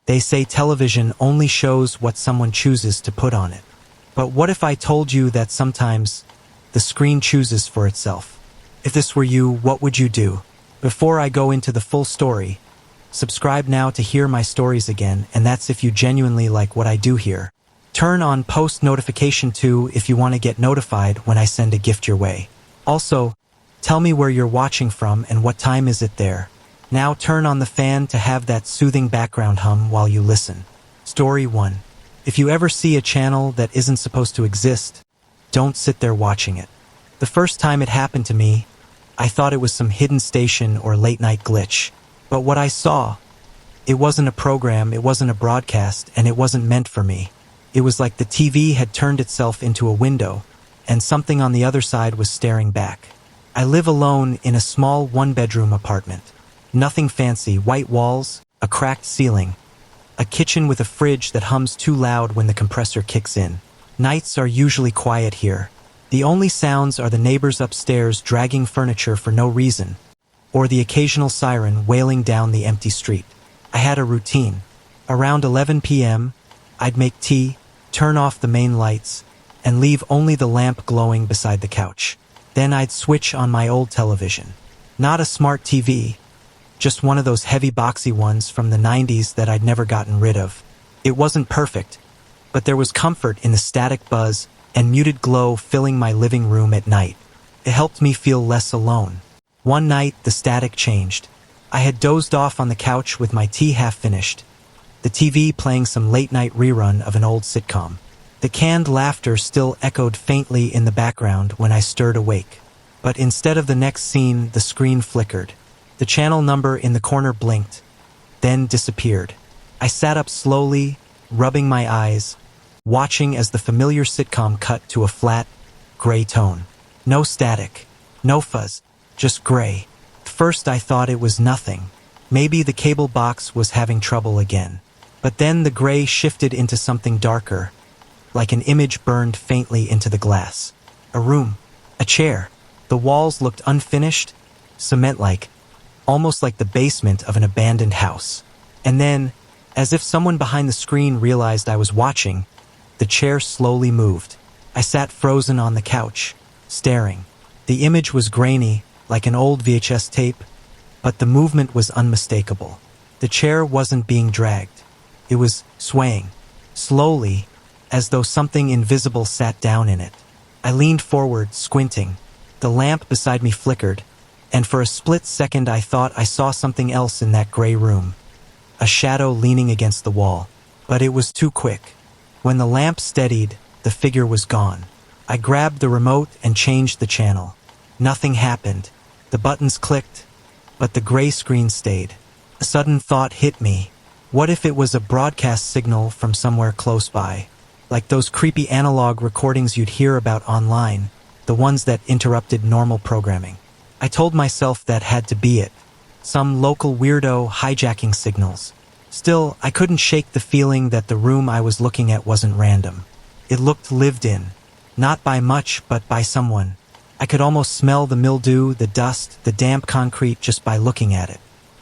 They say television only shows what someone chooses to put on it. But what if I told you that sometimes the screen chooses for itself? If this were you, what would you do? Before I go into the full story, subscribe now to hear my stories again, and that's if you genuinely like what I do here. Turn on post notification too if you want to get notified when I send a gift your way. Also, tell me where you're watching from and what time is it there. Now turn on the fan to have that soothing background hum while you listen. Story 1. If you ever see a channel that isn't supposed to exist, don't sit there watching it. The first time it happened to me, I thought it was some hidden station or late-night glitch. But what I saw, it wasn't a program, it wasn't a broadcast, and it wasn't meant for me. It was like the TV had turned itself into a window, and something on the other side was staring back. I live alone in a small one-bedroom apartment. Nothing fancy, white walls, a cracked ceiling, a kitchen with a fridge that hums too loud when the compressor kicks in. Nights are usually quiet here. The only sounds are the neighbors upstairs dragging furniture for no reason, or the occasional siren wailing down the empty street. I had a routine. Around 11 p.m., I'd make tea, turn off the main lights, and leave only the lamp glowing beside the couch. Then I'd switch on my old television. Not a smart TV, just one of those heavy boxy ones from the 90s that I'd never gotten rid of. It wasn't perfect, but there was comfort in the static buzz and muted glow filling my living room at night. It helped me feel less alone. One night, the static changed. I had dozed off on the couch with my tea half finished, the TV playing some late-night rerun of an old sitcom. The canned laughter still echoed faintly in the background when I stirred awake. But instead of the next scene, the screen flickered. The channel number in the corner blinked, then disappeared. I sat up slowly, rubbing my eyes, watching as the familiar sitcom cut to a flat, gray tone. No static, no fuzz, just gray. First I thought it was nothing. Maybe the cable box was having trouble again. But then the gray shifted into something darker, like an image burned faintly into the glass. A room, a chair. The walls looked unfinished, cement-like, almost like the basement of an abandoned house. And then, as if someone behind the screen realized I was watching, the chair slowly moved. I sat frozen on the couch, staring. The image was grainy, like an old VHS tape, but the movement was unmistakable. The chair wasn't being dragged. It was swaying, slowly, as though something invisible sat down in it. I leaned forward, squinting. The lamp beside me flickered, and for a split second I thought I saw something else in that gray room. A shadow leaning against the wall. But it was too quick. When the lamp steadied, the figure was gone. I grabbed the remote and changed the channel. Nothing happened. The buttons clicked, but the gray screen stayed. A sudden thought hit me. What if it was a broadcast signal from somewhere close by? Like those creepy analog recordings you'd hear about online, the ones that interrupted normal programming. I told myself that had to be it. Some local weirdo hijacking signals. Still, I couldn't shake the feeling that the room I was looking at wasn't random. It looked lived in. Not by much, but by someone. I could almost smell the mildew, the dust, the damp concrete just by looking at it.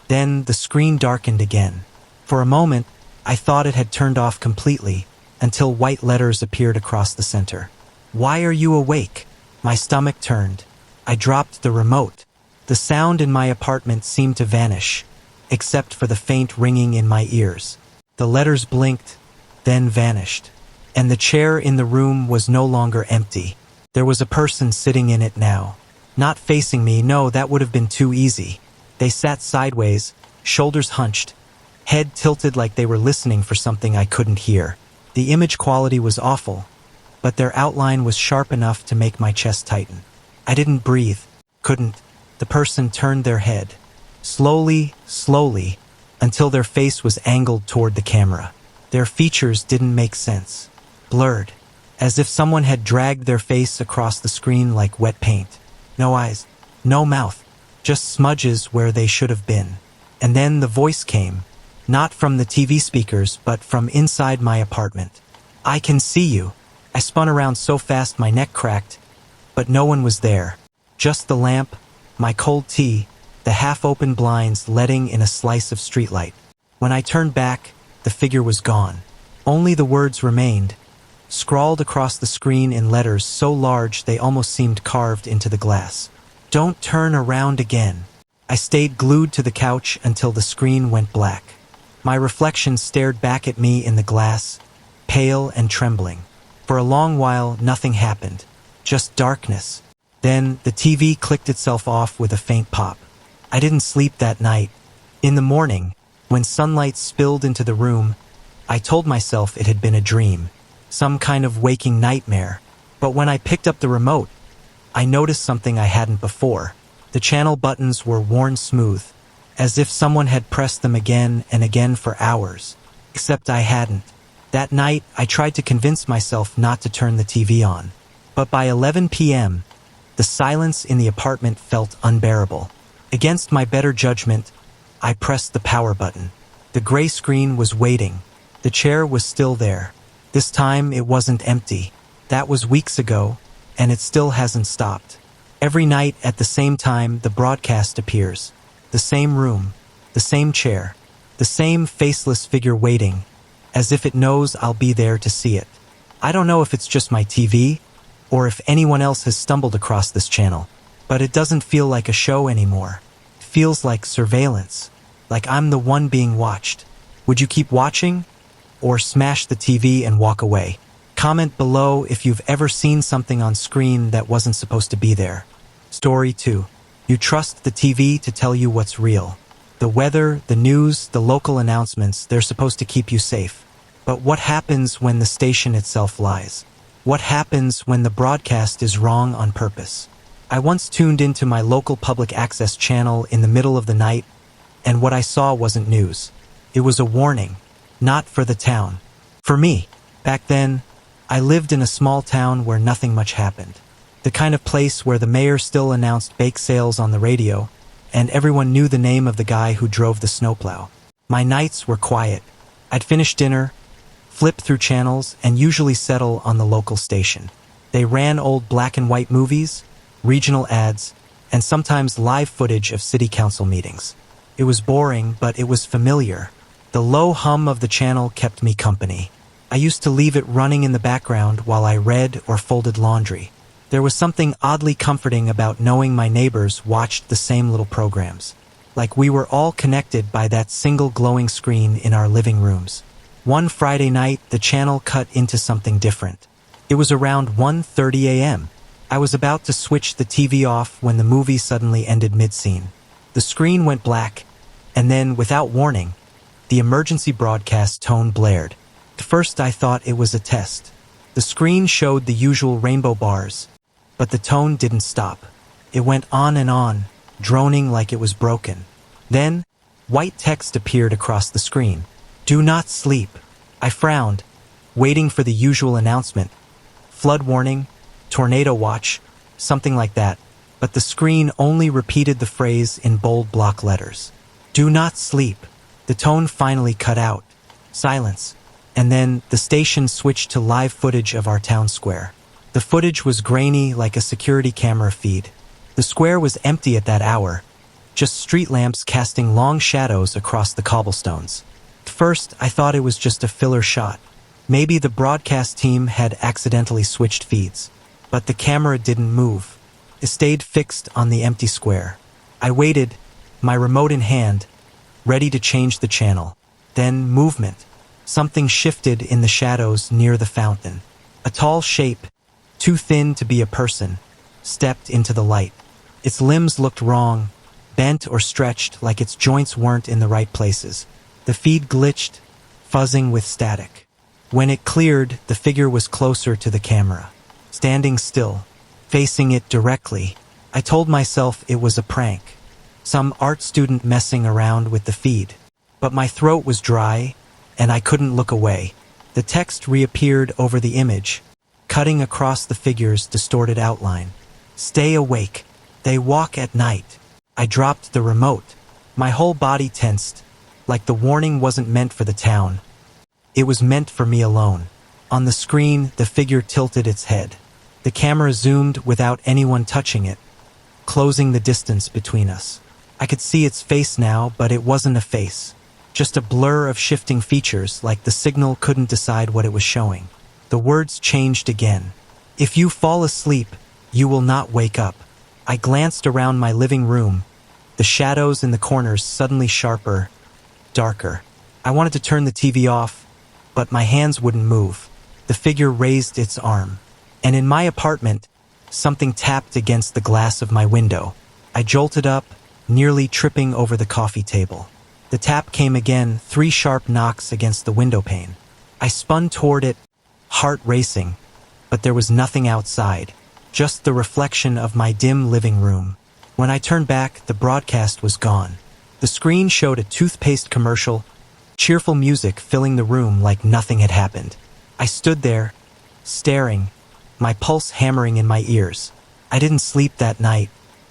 Then the screen darkened again. For a moment, I thought it had turned off completely, until white letters appeared across the center. "Why are you awake?" My stomach turned. I dropped the remote. The sound in my apartment seemed to vanish, except for the faint ringing in my ears. The letters blinked, then vanished. And the chair in the room was no longer empty. There was a person sitting in it now. Not facing me, no, that would have been too easy. They sat sideways, shoulders hunched, head tilted like they were listening for something I couldn't hear. The image quality was awful, but their outline was sharp enough to make my chest tighten. I didn't breathe, couldn't. The person turned their head, slowly, until their face was angled toward the camera. Their features didn't make sense. Blurred, as if someone had dragged their face across the screen like wet paint. No eyes, no mouth, just smudges where they should have been. And then the voice came, not from the TV speakers, but from inside my apartment. "I can see you." I spun around so fast my neck cracked, but no one was there. Just the lamp, my cold tea, the half-open blinds letting in a slice of streetlight. When I turned back, the figure was gone. Only the words remained, scrawled across the screen in letters so large they almost seemed carved into the glass. "Don't turn around again." I stayed glued to the couch until the screen went black. My reflection stared back at me in the glass, pale and trembling. For a long while, nothing happened, just darkness. Then the TV clicked itself off with a faint pop. I didn't sleep that night. In the morning, when sunlight spilled into the room, I told myself it had been a dream, some kind of waking nightmare. But when I picked up the remote, I noticed something I hadn't before. The channel buttons were worn smooth, as if someone had pressed them again and again for hours. Except I hadn't. That night, I tried to convince myself not to turn the TV on. But by 11 p.m., the silence in the apartment felt unbearable. Against my better judgment, I pressed the power button. The gray screen was waiting. The chair was still there. This time, it wasn't empty. That was weeks ago, and it still hasn't stopped. Every night at the same time, the broadcast appears. The same room, the same chair, the same faceless figure waiting, as if it knows I'll be there to see it. I don't know if it's just my TV, or if anyone else has stumbled across this channel, but it doesn't feel like a show anymore. It feels like surveillance, like I'm the one being watched. Would you keep watching, or smash the TV and walk away? Comment below if you've ever seen something on screen that wasn't supposed to be there. Story 2. You trust the TV to tell you what's real. The weather, the news, the local announcements, they're supposed to keep you safe. But what happens when the station itself lies? What happens when the broadcast is wrong on purpose? I once tuned into my local public access channel in the middle of the night, and what I saw wasn't news. It was a warning, not for the town. For me. Back then, I lived in a small town where nothing much happened. The kind of place where the mayor still announced bake sales on the radio, and everyone knew the name of the guy who drove the snowplow. My nights were quiet. I'd finish dinner, flip through channels, and usually settle on the local station. They ran old black and white movies, regional ads, and sometimes live footage of city council meetings. It was boring, but it was familiar. The low hum of the channel kept me company. I used to leave it running in the background while I read or folded laundry. There was something oddly comforting about knowing my neighbors watched the same little programs. Like we were all connected by that single glowing screen in our living rooms. One Friday night, the channel cut into something different. It was around 1:30 a.m. I was about to switch the TV off when the movie suddenly ended mid-scene. The screen went black, and then, without warning, the emergency broadcast tone blared. At first I thought it was a test. The screen showed the usual rainbow bars, but the tone didn't stop. It went on, droning like it was broken. Then, white text appeared across the screen. "Do not sleep." I frowned, waiting for the usual announcement. Flood warning, tornado watch, something like that. But the screen only repeated the phrase in bold block letters. "Do not sleep." The tone finally cut out. Silence. And then the station switched to live footage of our town square. The footage was grainy like a security camera feed. The square was empty at that hour, just street lamps casting long shadows across the cobblestones. At first, I thought it was just a filler shot. Maybe the broadcast team had accidentally switched feeds. But the camera didn't move. It stayed fixed on the empty square. I waited, my remote in hand, ready to change the channel. Then movement. Something shifted in the shadows near the fountain. A tall shape, too thin to be a person, stepped into the light. Its limbs looked wrong, bent or stretched like its joints weren't in the right places. The feed glitched, fuzzing with static. When it cleared, the figure was closer to the camera, standing still, facing it directly. I told myself it was a prank, some art student messing around with the feed. But my throat was dry, and I couldn't look away. The text reappeared over the image, cutting across the figure's distorted outline. "Stay awake. They walk at night." I dropped the remote. My whole body tensed, like the warning wasn't meant for the town. It was meant for me alone. On the screen, the figure tilted its head. The camera zoomed without anyone touching it, closing the distance between us. I could see its face now, but it wasn't a face. Just a blur of shifting features, like the signal couldn't decide what it was showing. The words changed again. If you fall asleep, you will not wake up. I glanced around my living room, the shadows in the corners suddenly sharper, darker. I wanted to turn the TV off, but my hands wouldn't move. The figure raised its arm, and in my apartment, something tapped against the glass of my window. I jolted up, nearly tripping over the coffee table. The tap came again, 3 sharp knocks against the window pane. I spun toward it, heart racing, but there was nothing outside, just the reflection of my dim living room. When I turned back, the broadcast was gone. The screen showed a toothpaste commercial, cheerful music filling the room like nothing had happened. I stood there, staring, my pulse hammering in my ears. I didn't sleep that night,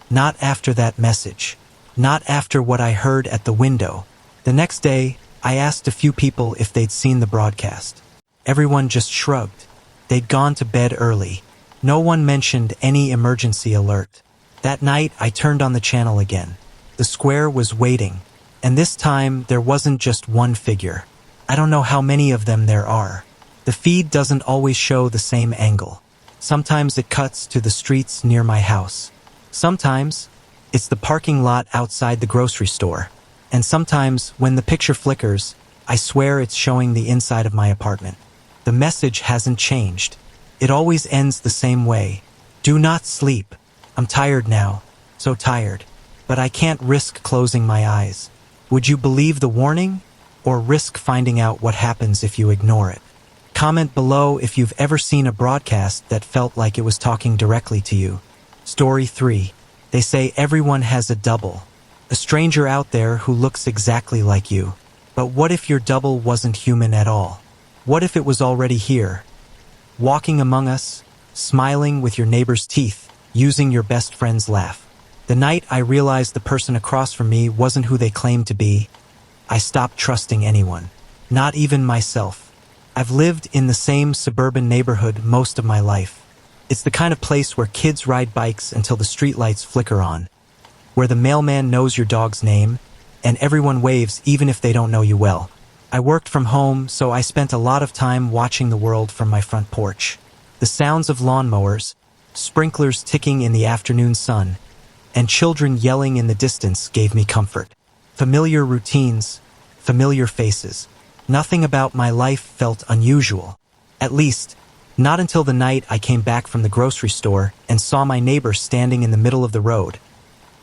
not after that message, not after what I heard at the window. The next day, I asked a few people if they'd seen the broadcast. Everyone just shrugged. They'd gone to bed early. No one mentioned any emergency alert. That night, I turned on the channel again. The square was waiting, and this time there wasn't just one figure. I don't know how many of them there are. The feed doesn't always show the same angle. Sometimes it cuts to the streets near my house. Sometimes it's the parking lot outside the grocery store. And sometimes, when the picture flickers, I swear it's showing the inside of my apartment. The message hasn't changed. It always ends the same way. Do not sleep. I'm tired now. So tired. But I can't risk closing my eyes. Would you believe the warning? Or risk finding out what happens if you ignore it? Comment below if you've ever seen a broadcast that felt like it was talking directly to you. Story 3. They say everyone has a double. A stranger out there who looks exactly like you. But what if your double wasn't human at all? What if it was already here, walking among us, smiling with your neighbor's teeth, using your best friend's laugh? The night I realized the person across from me wasn't who they claimed to be, I stopped trusting anyone, not even myself. I've lived in the same suburban neighborhood most of my life. It's the kind of place where kids ride bikes until the streetlights flicker on, where the mailman knows your dog's name, and everyone waves even if they don't know you well. I worked from home, so I spent a lot of time watching the world from my front porch. The sounds of lawnmowers, sprinklers ticking in the afternoon sun, and children yelling in the distance gave me comfort. Familiar routines, familiar faces. Nothing about my life felt unusual. At least, not until the night I came back from the grocery store and saw my neighbor standing in the middle of the road,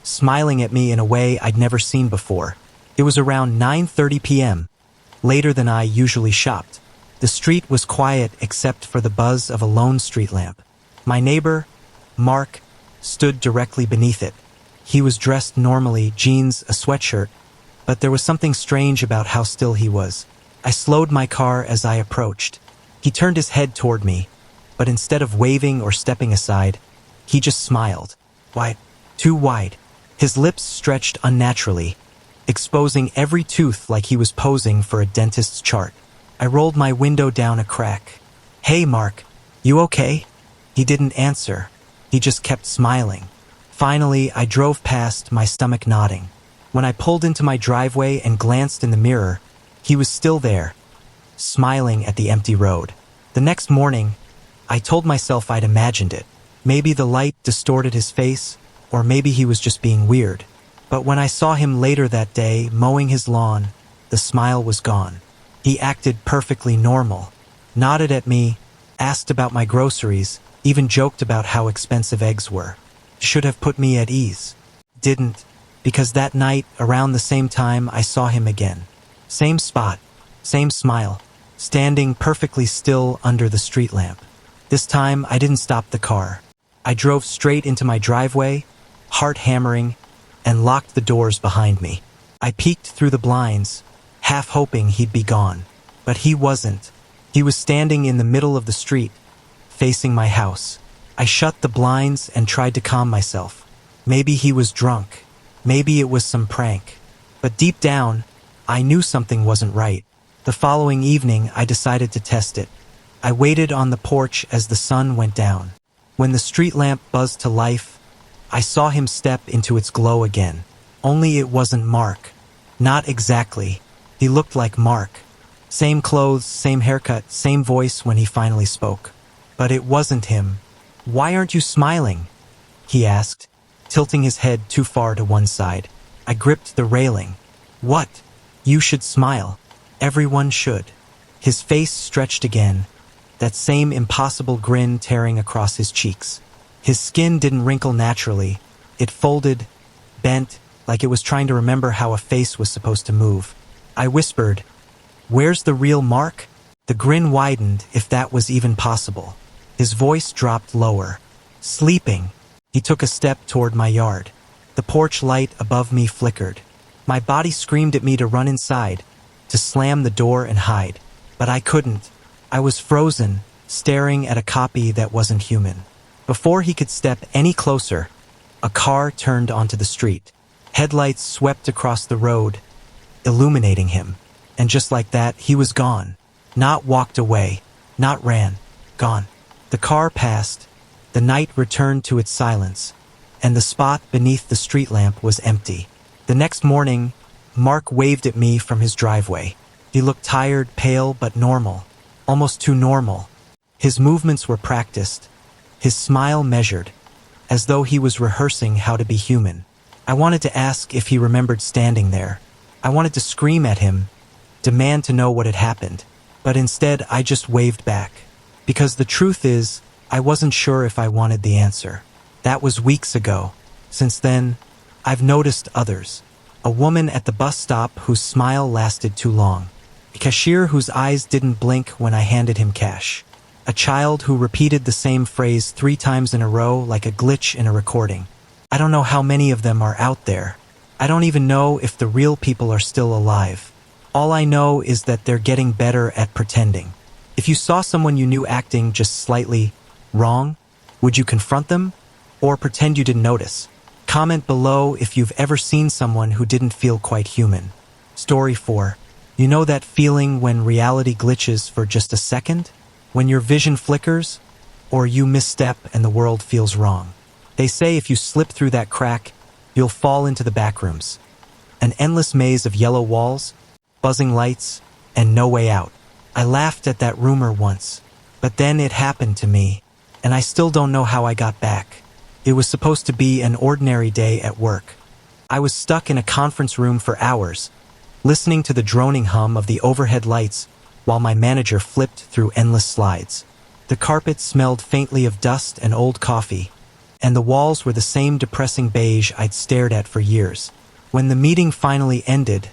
smiling at me in a way I'd never seen before. It was around 9:30 p.m., later than I usually shopped. The street was quiet except for the buzz of a lone street lamp. My neighbor, Mark, stood directly beneath it. He was dressed normally, jeans, a sweatshirt, but there was something strange about how still he was. I slowed my car as I approached. He turned his head toward me, but instead of waving or stepping aside, he just smiled. Wide, too wide. His lips stretched unnaturally, exposing every tooth like he was posing for a dentist's chart. I rolled my window down a crack. "Hey, Mark, you okay?" He didn't answer. He just kept smiling. Finally, I drove past, my stomach nodding. When I pulled into my driveway and glanced in the mirror, he was still there, smiling at the empty road. The next morning, I told myself I'd imagined it. Maybe the light distorted his face, or maybe he was just being weird. But when I saw him later that day, mowing his lawn, the smile was gone. He acted perfectly normal, nodded at me, asked about my groceries, even joked about how expensive eggs were. Should have put me at ease. Didn't, because that night, around the same time, I saw him again. Same spot, same smile, standing perfectly still under the street lamp. This time, I didn't stop the car. I drove straight into my driveway, heart hammering, and locked the doors behind me. I peeked through the blinds, half hoping he'd be gone. But he wasn't. He was standing in the middle of the street, facing my house. I shut the blinds and tried to calm myself. Maybe he was drunk. Maybe it was some prank. But deep down, I knew something wasn't right. The following evening, I decided to test it. I waited on the porch as the sun went down. When the street lamp buzzed to life, I saw him step into its glow again. Only it wasn't Mark. Not exactly. He looked like Mark. Same clothes, same haircut, same voice when he finally spoke. But it wasn't him. "Why aren't you smiling?" he asked, tilting his head too far to one side. I gripped the railing. "What? You should smile. Everyone should." His face stretched again, that same impossible grin tearing across his cheeks. His skin didn't wrinkle naturally. It folded, bent, like it was trying to remember how a face was supposed to move. I whispered, "Where's the real Mark?" The grin widened, if that was even possible. His voice dropped lower. "Sleeping." He took a step toward my yard. The porch light above me flickered. My body screamed at me to run inside, to slam the door and hide. But I couldn't. I was frozen, staring at a copy that wasn't human. Before he could step any closer, a car turned onto the street. Headlights swept across the road, illuminating him. And just like that, he was gone. Not walked away, not ran, gone. The car passed. The night returned to its silence, and the spot beneath the street lamp was empty. The next morning, Mark waved at me from his driveway. He looked tired, pale, but normal. Almost too normal. His movements were practiced, his smile measured, as though he was rehearsing how to be human. I wanted to ask if he remembered standing there. I wanted to scream at him, demand to know what had happened. But instead, I just waved back. Because the truth is, I wasn't sure if I wanted the answer. That was weeks ago. Since then, I've noticed others. A woman at the bus stop whose smile lasted too long. A cashier whose eyes didn't blink when I handed him cash. A child who repeated the same phrase 3 times in a row like a glitch in a recording. I don't know how many of them are out there. I don't even know if the real people are still alive. All I know is that they're getting better at pretending. If you saw someone you knew acting just slightly wrong, would you confront them? Or pretend you didn't notice? Comment below if you've ever seen someone who didn't feel quite human. Story 4. You know that feeling when reality glitches for just a second? When your vision flickers? Or you misstep and the world feels wrong? They say if you slip through that crack, you'll fall into the backrooms. An endless maze of yellow walls, buzzing lights, and no way out. I laughed at that rumor once, but then it happened to me, and I still don't know how I got back. It was supposed to be an ordinary day at work. I was stuck in a conference room for hours, listening to the droning hum of the overhead lights while my manager flipped through endless slides. The carpet smelled faintly of dust and old coffee, and the walls were the same depressing beige I'd stared at for years. When the meeting finally ended,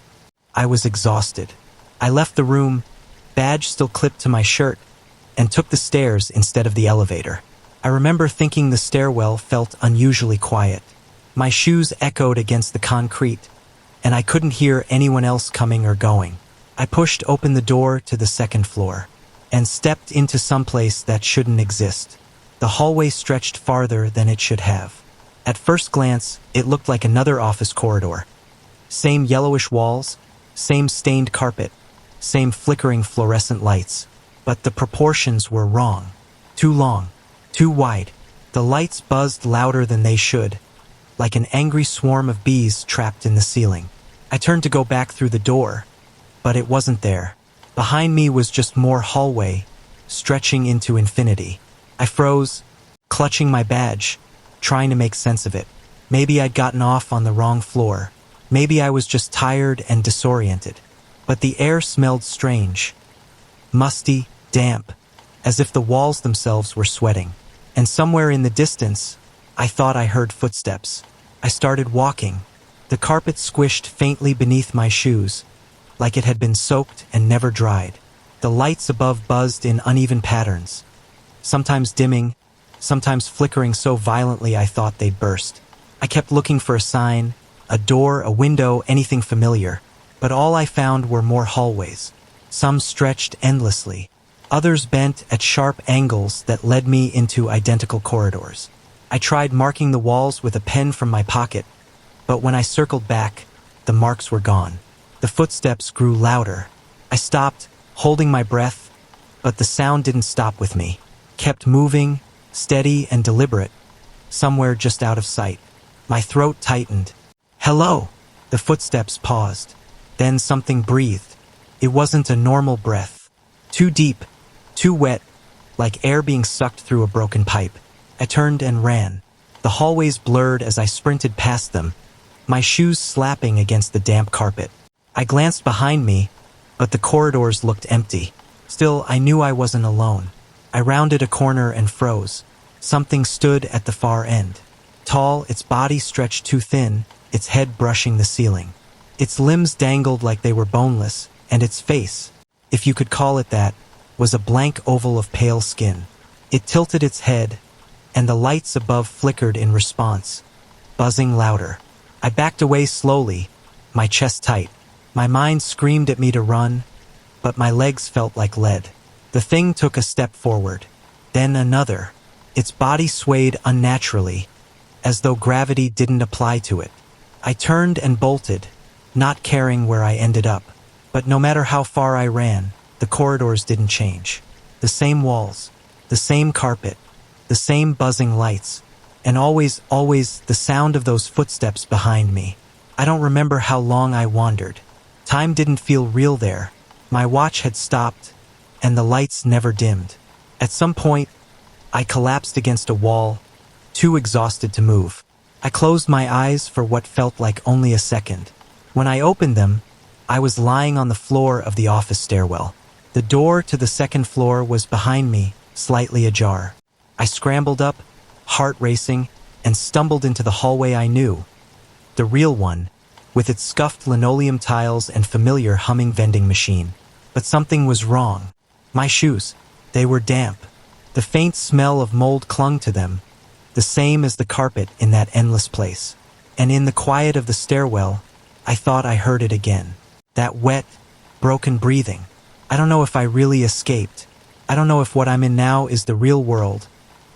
I was exhausted. I left the room, badge still clipped to my shirt, and took the stairs instead of the elevator. I remember thinking the stairwell felt unusually quiet. My shoes echoed against the concrete, and I couldn't hear anyone else coming or going. I pushed open the door to the second floor, and stepped into someplace that shouldn't exist. The hallway stretched farther than it should have. At first glance, it looked like another office corridor. Same yellowish walls, same stained carpet, same flickering fluorescent lights. But the proportions were wrong. Too long, too wide. The lights buzzed louder than they should, like an angry swarm of bees trapped in the ceiling. I turned to go back through the door, but it wasn't there. Behind me was just more hallway, stretching into infinity. I froze, clutching my badge, trying to make sense of it. Maybe I'd gotten off on the wrong floor. Maybe I was just tired and disoriented. But the air smelled strange. Musty, damp, as if the walls themselves were sweating. And somewhere in the distance, I thought I heard footsteps. I started walking. The carpet squished faintly beneath my shoes, like it had been soaked and never dried. The lights above buzzed in uneven patterns, sometimes dimming, sometimes flickering so violently I thought they'd burst. I kept looking for a sign, a door, a window, anything familiar, but all I found were more hallways. Some stretched endlessly, others bent at sharp angles that led me into identical corridors. I tried marking the walls with a pen from my pocket, but when I circled back, the marks were gone. The footsteps grew louder. I stopped, holding my breath, but the sound didn't stop with me. Kept moving, steady and deliberate, somewhere just out of sight. My throat tightened. "Hello!" The footsteps paused. Then something breathed. It wasn't a normal breath. Too deep, too wet, like air being sucked through a broken pipe. I turned and ran. The hallways blurred as I sprinted past them, my shoes slapping against the damp carpet. I glanced behind me, but the corridors looked empty. Still, I knew I wasn't alone. I rounded a corner and froze. Something stood at the far end. Tall, its body stretched too thin, its head brushing the ceiling. Its limbs dangled like they were boneless, and its face, if you could call it that, was a blank oval of pale skin. It tilted its head, and the lights above flickered in response, buzzing louder. I backed away slowly, my chest tight. My mind screamed at me to run, but my legs felt like lead. The thing took a step forward, then another. Its body swayed unnaturally, as though gravity didn't apply to it. I turned and bolted, not caring where I ended up. But no matter how far I ran, the corridors didn't change. The same walls, the same carpet, the same buzzing lights, and always the sound of those footsteps behind me. I don't remember how long I wandered. Time didn't feel real there. My watch had stopped, and the lights never dimmed. At some point, I collapsed against a wall, too exhausted to move. I closed my eyes for what felt like only a second. When I opened them, I was lying on the floor of the office stairwell. The door to the second floor was behind me, slightly ajar. I scrambled up, heart racing, and stumbled into the hallway I knew. The real one, with its scuffed linoleum tiles and familiar humming vending machine. But something was wrong. My shoes, they were damp. The faint smell of mold clung to them, the same as the carpet in that endless place. And in the quiet of the stairwell, I thought I heard it again. That wet, broken breathing. I don't know if I really escaped. I don't know if what I'm in now is the real world,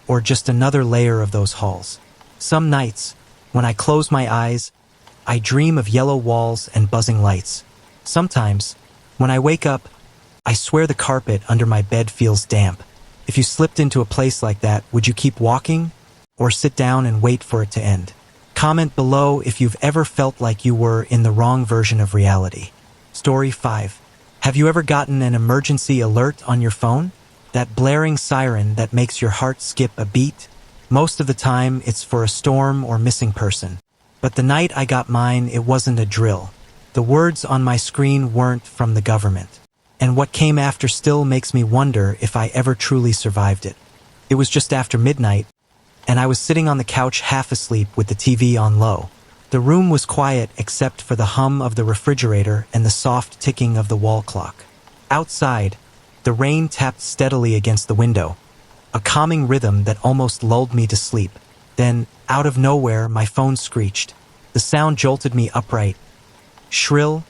or just another layer of those halls. Some nights, when I close my eyes, I dream of yellow walls and buzzing lights. Sometimes, when I wake up, I swear the carpet under my bed feels damp. If you slipped into a place like that, would you keep walking, or sit down and wait for it to end? Comment below if you've ever felt like you were in the wrong version of reality. Story 5. Have you ever gotten an emergency alert on your phone? That blaring siren that makes your heart skip a beat? Most of the time, it's for a storm or missing person. But the night I got mine, it wasn't a drill. The words on my screen weren't from the government. And what came after still makes me wonder if I ever truly survived it. It was just after midnight, and I was sitting on the couch half asleep with the TV on low. The room was quiet except for the hum of the refrigerator and the soft ticking of the wall clock. Outside, the rain tapped steadily against the window, a calming rhythm that almost lulled me to sleep. Then, out of nowhere, my phone screeched. The sound jolted me upright. Shrill,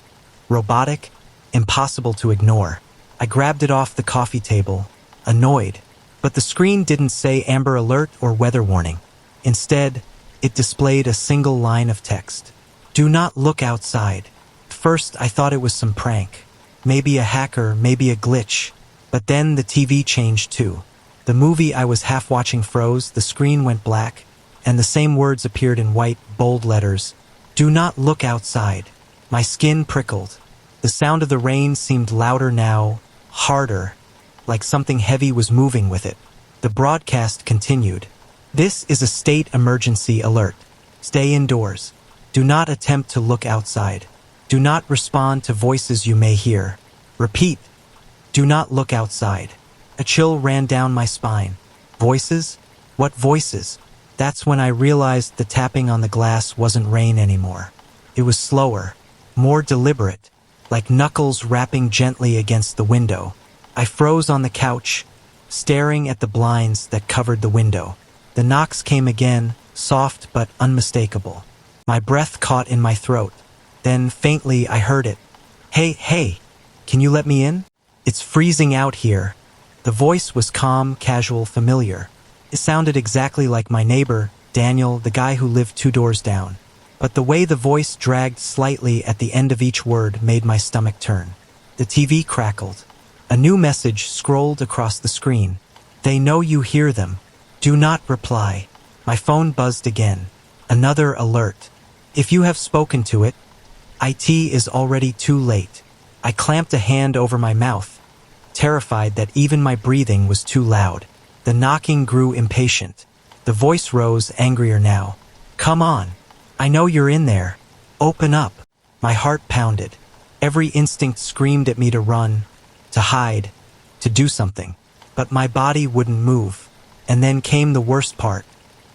robotic, impossible to ignore. I grabbed it off the coffee table, annoyed. But the screen didn't say Amber Alert or weather warning. Instead, it displayed a single line of text. Do not look outside. First, I thought it was some prank. Maybe a hacker, maybe a glitch. But then the TV changed too. The movie I was half watching froze, the screen went black, and the same words appeared in white, bold letters. Do not look outside. My skin prickled. The sound of the rain seemed louder now, harder, like something heavy was moving with it. The broadcast continued. This is a state emergency alert. Stay indoors. Do not attempt to look outside. Do not respond to voices you may hear. Repeat. Do not look outside. A chill ran down my spine. Voices? What voices? That's when I realized the tapping on the glass wasn't rain anymore. It was slower, more deliberate, like knuckles rapping gently against the window. I froze on the couch, staring at the blinds that covered the window. The knocks came again, soft but unmistakable. My breath caught in my throat. Then, faintly, I heard it. Hey, can you let me in? It's freezing out here. The voice was calm, casual, familiar. It sounded exactly like my neighbor, Daniel, the guy who lived 2 doors down. But the way the voice dragged slightly at the end of each word made my stomach turn. The TV crackled. A new message scrolled across the screen. They know you hear them. Do not reply. My phone buzzed again. Another alert. If you have spoken to it, IT is already too late. I clamped a hand over my mouth, terrified that even my breathing was too loud. The knocking grew impatient. The voice rose, angrier now. "Come on. I know you're in there. Open up." My heart pounded. Every instinct screamed at me to run, to hide, to do something. But my body wouldn't move. And then came the worst part.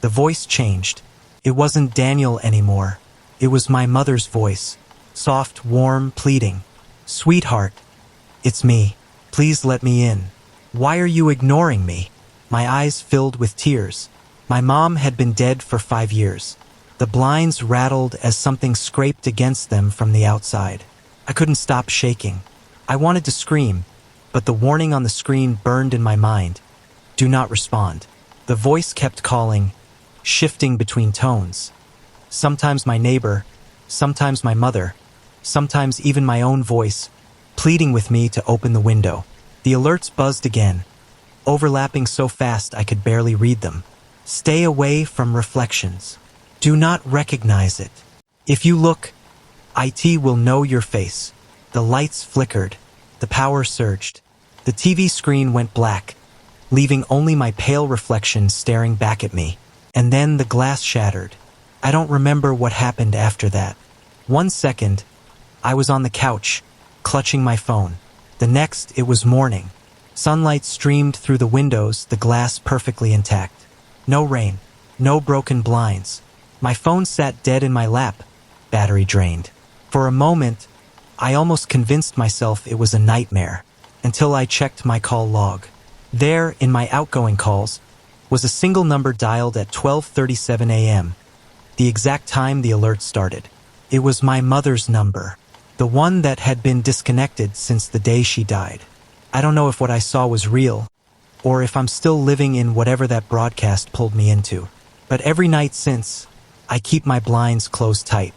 The voice changed. It wasn't Daniel anymore. It was my mother's voice. Soft, warm, pleading. "Sweetheart, it's me. Please let me in. Why are you ignoring me?" My eyes filled with tears. My mom had been dead for 5 years. The blinds rattled as something scraped against them from the outside. I couldn't stop shaking. I wanted to scream, but the warning on the screen burned in my mind. "Do not respond." The voice kept calling, shifting between tones. Sometimes my neighbor, sometimes my mother, sometimes even my own voice, pleading with me to open the window. The alerts buzzed again, overlapping so fast I could barely read them. "Stay away from reflections. Do not recognize it. If you look, IT will know your face." The lights flickered. The power surged. The TV screen went black, leaving only my pale reflection staring back at me. And then the glass shattered. I don't remember what happened after that. 1 second, I was on the couch, clutching my phone. The next, it was morning. Sunlight streamed through the windows, the glass perfectly intact. No rain, no broken blinds. My phone sat dead in my lap, battery drained. For a moment, I almost convinced myself it was a nightmare, until I checked my call log. There, in my outgoing calls, was a single number dialed at 12:37 a.m., the exact time the alert started. It was my mother's number, the one that had been disconnected since the day she died. I don't know if what I saw was real, or if I'm still living in whatever that broadcast pulled me into. But every night since, I keep my blinds closed tight.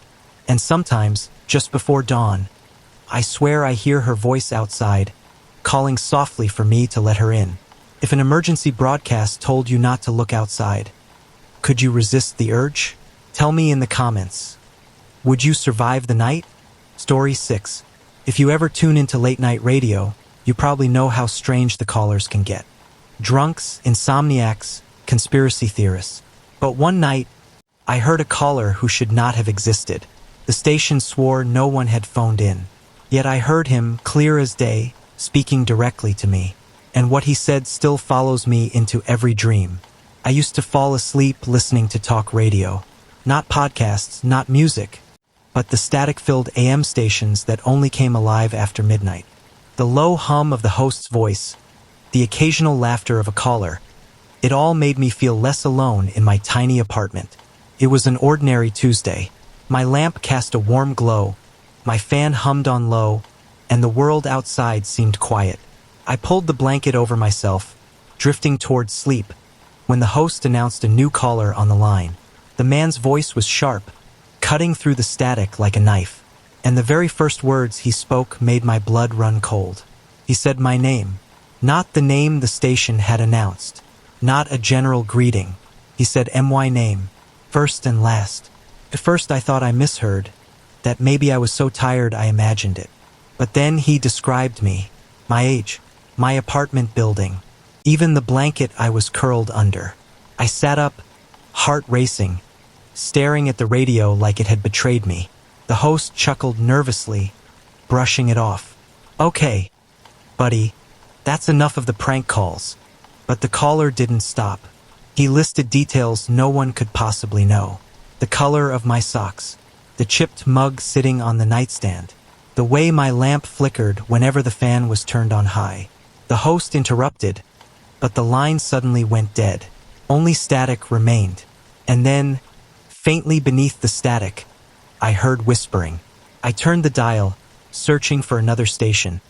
And sometimes, just before dawn, I swear I hear her voice outside, calling softly for me to let her in. If an emergency broadcast told you not to look outside, could you resist the urge? Tell me in the comments. Would you survive the night? Story 6. If you ever tune into late night radio, you probably know how strange the callers can get. Drunks, insomniacs, conspiracy theorists. But one night, I heard a caller who should not have existed. The station swore no one had phoned in. Yet I heard him, clear as day, speaking directly to me. And what he said still follows me into every dream. I used to fall asleep listening to talk radio. Not podcasts, not music, but the static-filled AM stations that only came alive after midnight. The low hum of the host's voice, the occasional laughter of a caller, it all made me feel less alone in my tiny apartment. It was an ordinary Tuesday. My lamp cast a warm glow, my fan hummed on low, and the world outside seemed quiet. I pulled the blanket over myself, drifting towards sleep, when the host announced a new caller on the line. The man's voice was sharp, cutting through the static like a knife, and the very first words he spoke made my blood run cold. He said my name, not the name the station had announced, not a general greeting. He said my name, first and last. At first I thought I misheard, that maybe I was so tired I imagined it. But then he described me, my age, my apartment building, even the blanket I was curled under. I sat up, heart racing, staring at the radio like it had betrayed me. The host chuckled nervously, brushing it off. "Okay, buddy, that's enough of the prank calls." But the caller didn't stop. He listed details no one could possibly know. The color of my socks, the chipped mug sitting on the nightstand, the way my lamp flickered whenever the fan was turned on high. The host interrupted, but the line suddenly went dead. Only static remained. And then, faintly beneath the static, I heard whispering. I turned the dial, searching for another station.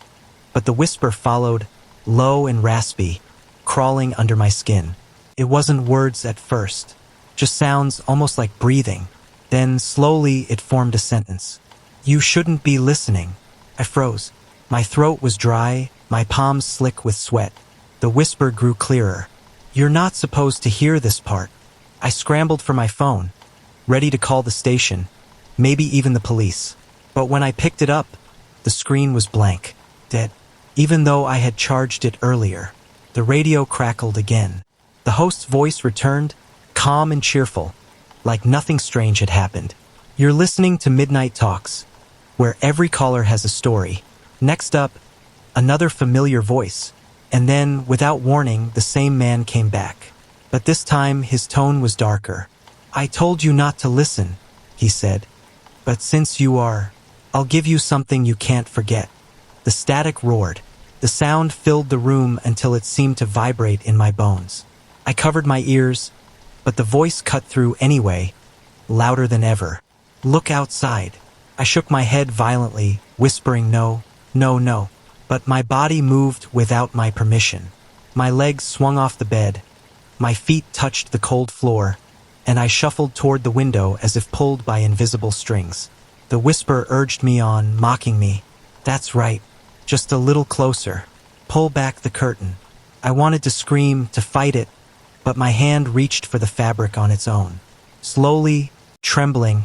But the whisper followed, low and raspy, crawling under my skin. It wasn't words at first, just sounds almost like breathing. Then, slowly, it formed a sentence. "You shouldn't be listening." I froze. My throat was dry, my palms slick with sweat. The whisper grew clearer. "You're not supposed to hear this part." I scrambled for my phone, ready to call the station, maybe even the police. But when I picked it up, the The screen was blank, dead. Even though I had charged it earlier, the radio crackled again. The host's voice returned, calm and cheerful, like nothing strange had happened. You're listening to Midnight Talks, where every caller has a story. Next up, another familiar voice. And then, without warning, the same man came back. But this time, his tone was darker. I told you not to listen, he said. But since you are, I'll give you something you can't forget. The static roared. The sound filled the room until it seemed to vibrate in my bones. I covered my ears, but the voice cut through anyway, louder than ever. Look outside. I shook my head violently, whispering no, no, no. But my body moved without my permission. My legs swung off the bed, my feet touched the cold floor, and I shuffled toward the window as if pulled by invisible strings. The whisper urged me on, mocking me. That's right, just a little closer. Pull back the curtain. I wanted to scream, to fight it, but my hand reached for the fabric on its own. Slowly, trembling,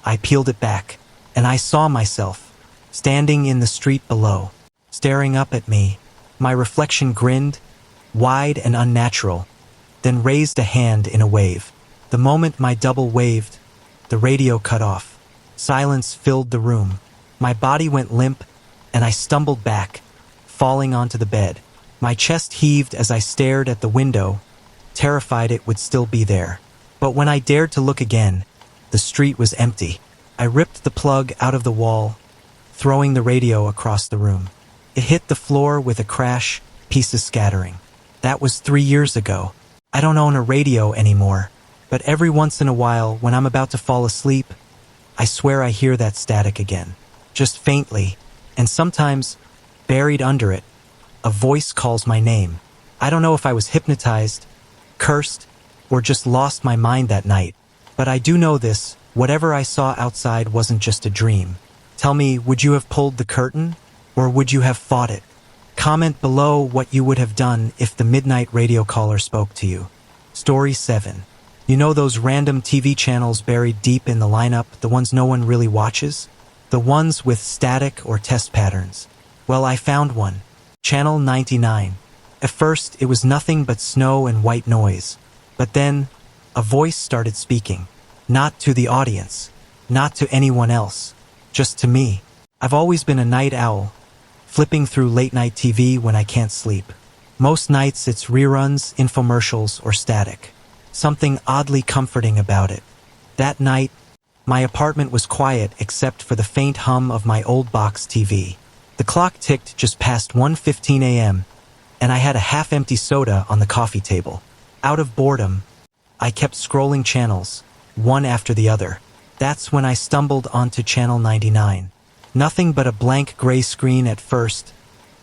I peeled it back, and I saw myself, standing in the street below, staring up at me. My reflection grinned, wide and unnatural, then raised a hand in a wave. The moment my double waved, the radio cut off. Silence filled the room. My body went limp, and I stumbled back, falling onto the bed. My chest heaved as I stared at the window, terrified it would still be there. But when I dared to look again, the street was empty. I ripped the plug out of the wall, throwing the radio across the room. It hit the floor with a crash, pieces scattering. That was 3 years ago. I don't own a radio anymore, but every once in a while, when I'm about to fall asleep, I swear I hear that static again, just faintly, and sometimes, buried under it, a voice calls my name. I don't know if I was hypnotized, cursed, or just lost my mind that night, but I do know this: whatever I saw outside wasn't just a dream. Tell me, would you have pulled the curtain, or would you have fought it? Comment below what you would have done if the midnight radio caller spoke to you. Story 7. You know those random TV channels buried deep in the lineup, the ones no one really watches? The ones with static or test patterns. Well, I found one. Channel 99. At first, it was nothing but snow and white noise. But then, a voice started speaking. Not to the audience. Not to anyone else. Just to me. I've always been a night owl, flipping through late-night TV when I can't sleep. Most nights it's reruns, infomercials, or static. Something oddly comforting about it. That night, my apartment was quiet except for the faint hum of my old box TV. The clock ticked just past 1:15 a.m., and I had a half-empty soda on the coffee table. Out of boredom, I kept scrolling channels, one after the other. That's when I stumbled onto Channel 99. Nothing but a blank gray screen at first,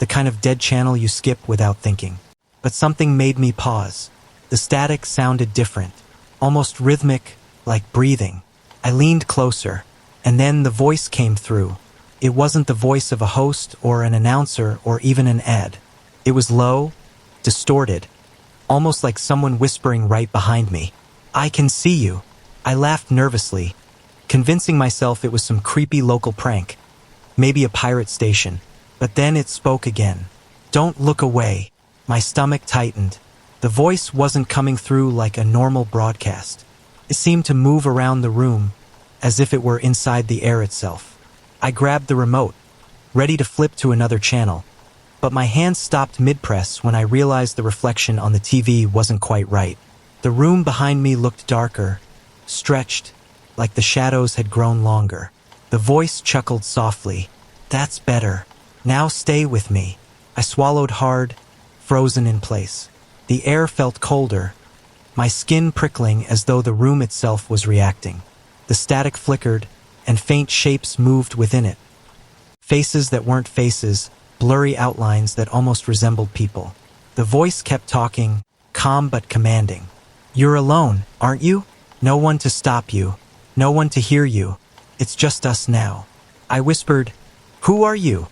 the kind of dead channel you skip without thinking. But something made me pause. The static sounded different, almost rhythmic, like breathing. I leaned closer, and then the voice came through. It wasn't the voice of a host or an announcer or even an ad. It was low, distorted, almost like someone whispering right behind me. I can see you. I laughed nervously, convincing myself it was some creepy local prank, maybe a pirate station. But then it spoke again. Don't look away. My stomach tightened. The voice wasn't coming through like a normal broadcast. It seemed to move around the room, as if it were inside the air itself. I grabbed the remote, ready to flip to another channel, but my hand stopped mid-press when I realized the reflection on the TV wasn't quite right. The room behind me looked darker, stretched, like the shadows had grown longer. The voice chuckled softly. That's better. Now stay with me. I swallowed hard, frozen in place. The air felt colder, my skin prickling as though the room itself was reacting. The static flickered, and faint shapes moved within it. Faces that weren't faces, blurry outlines that almost resembled people. The voice kept talking, calm but commanding. You're alone, aren't you? No one to stop you. No one to hear you. It's just us now. I whispered, Who are you?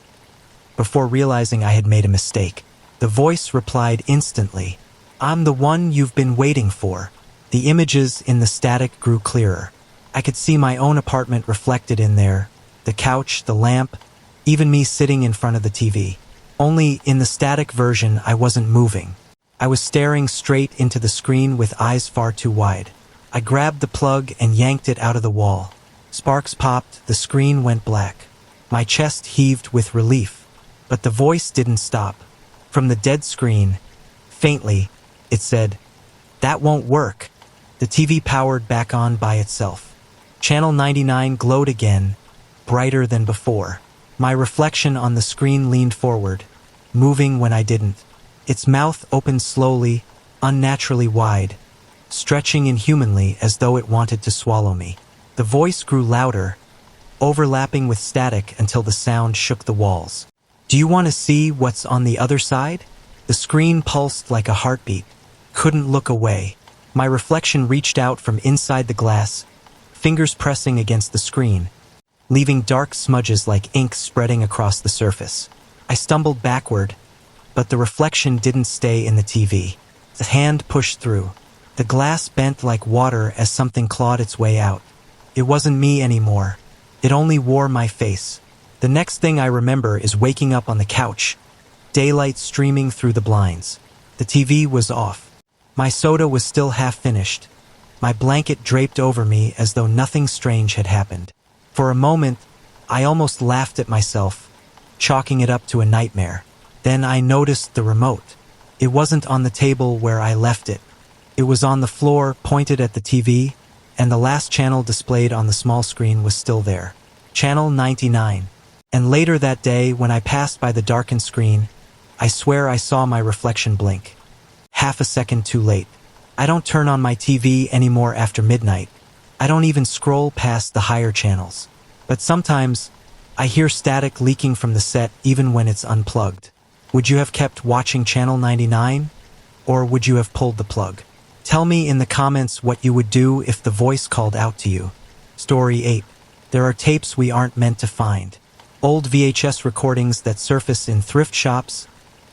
Before realizing I had made a mistake. The voice replied instantly, I'm the one you've been waiting for. The images in the static grew clearer. I could see my own apartment reflected in there, the couch, the lamp, even me sitting in front of the TV. Only in the static version I wasn't moving. I was staring straight into the screen with eyes far too wide. I grabbed the plug and yanked it out of the wall. Sparks popped, the screen went black. My chest heaved with relief, but the voice didn't stop. From the dead screen, faintly, it said, "That won't work." The TV powered back on by itself. Channel 99 glowed again, brighter than before. My reflection on the screen leaned forward, moving when I didn't. Its mouth opened slowly, unnaturally wide, stretching inhumanly as though it wanted to swallow me. The voice grew louder, overlapping with static until the sound shook the walls. "Do you want to see what's on the other side?" The screen pulsed like a heartbeat. Couldn't look away. My reflection reached out from inside the glass, fingers pressing against the screen, leaving dark smudges like ink spreading across the surface. I stumbled backward, but the reflection didn't stay in the TV. The hand pushed through. The glass bent like water as something clawed its way out. It wasn't me anymore. It only wore my face. The next thing I remember is waking up on the couch, daylight streaming through the blinds. The TV was off. My soda was still half finished. My blanket draped over me as though nothing strange had happened. For a moment, I almost laughed at myself, chalking it up to a nightmare. Then I noticed the remote. It wasn't on the table where I left it. It was on the floor, pointed at the TV, and the last channel displayed on the small screen was still there. Channel 99. And later that day, when I passed by the darkened screen, I swear I saw my reflection blink. Half a second too late. I don't turn on my TV anymore after midnight. I don't even scroll past the higher channels. But sometimes, I hear static leaking from the set even when it's unplugged. Would you have kept watching Channel 99? Or would you have pulled the plug? Tell me in the comments what you would do if the voice called out to you. Story 8. There are tapes we aren't meant to find. Old VHS recordings that surface in thrift shops,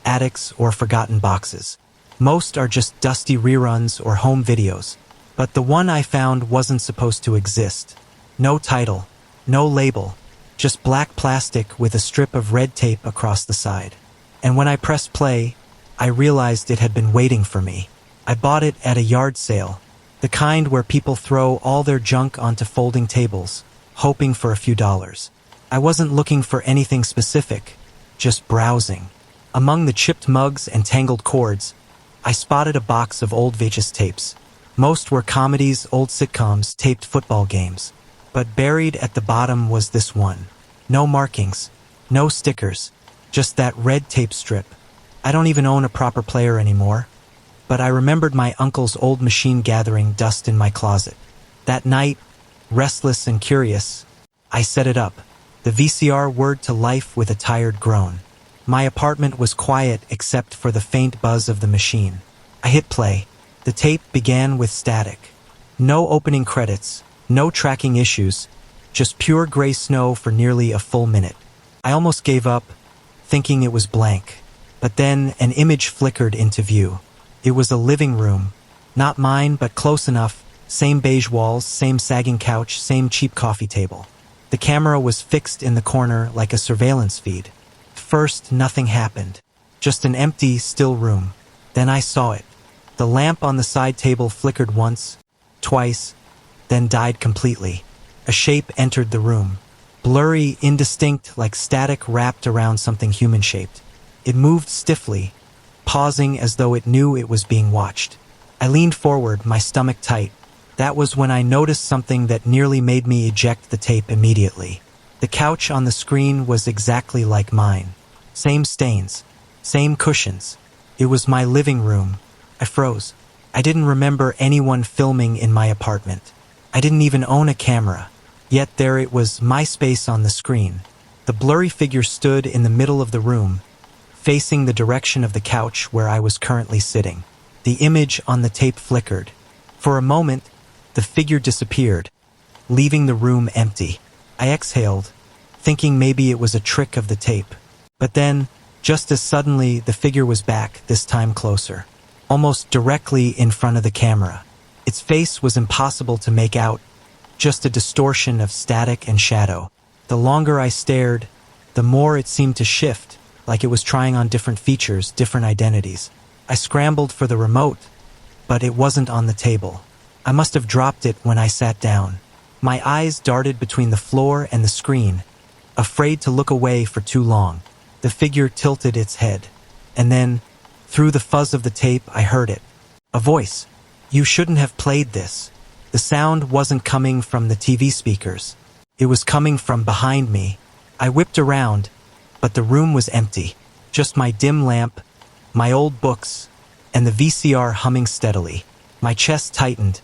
attics, or forgotten boxes. Most are just dusty reruns or home videos. But the one I found wasn't supposed to exist. No title, no label, just black plastic with a strip of red tape across the side. And when I pressed play, I realized it had been waiting for me. I bought it at a yard sale, the kind where people throw all their junk onto folding tables, hoping for a few dollars. I wasn't looking for anything specific, just browsing. Among the chipped mugs and tangled cords, I spotted a box of old VHS tapes. Most were comedies, old sitcoms, taped football games. But buried at the bottom was this one. No markings, no stickers, just that red tape strip. I don't even own a proper player anymore. But I remembered my uncle's old machine gathering dust in my closet. That night, restless and curious, I set it up. The VCR whirred to life with a tired groan. My apartment was quiet except for the faint buzz of the machine. I hit play. The tape began with static. No opening credits, no tracking issues, just pure gray snow for nearly a full minute. I almost gave up, thinking it was blank. But then an image flickered into view. It was a living room. Not mine, but close enough. Same beige walls, same sagging couch, same cheap coffee table. The camera was fixed in the corner like a surveillance feed. First, nothing happened. Just an empty, still room. Then I saw it. The lamp on the side table flickered once, twice, then died completely. A shape entered the room. Blurry, indistinct, like static wrapped around something human-shaped. It moved stiffly, pausing as though it knew it was being watched. I leaned forward, my stomach tight. That was when I noticed something that nearly made me eject the tape immediately. The couch on the screen was exactly like mine. Same stains, same cushions. It was my living room. I froze. I didn't remember anyone filming in my apartment. I didn't even own a camera. Yet there it was, my space on the screen. The blurry figure stood in the middle of the room, facing the direction of the couch where I was currently sitting. The image on the tape flickered. For a moment, the figure disappeared, leaving the room empty. I exhaled, thinking maybe it was a trick of the tape. But then, just as suddenly, the figure was back, this time closer. Almost directly in front of the camera. Its face was impossible to make out, just a distortion of static and shadow. The longer I stared, the more it seemed to shift, like it was trying on different features, different identities. I scrambled for the remote, but it wasn't on the table. I must have dropped it when I sat down. My eyes darted between the floor and the screen, afraid to look away for too long. The figure tilted its head. And then, through the fuzz of the tape, I heard it. A voice. "You shouldn't have played this." The sound wasn't coming from the TV speakers. It was coming from behind me. I whipped around, but the room was empty. Just my dim lamp, my old books, and the VCR humming steadily. My chest tightened,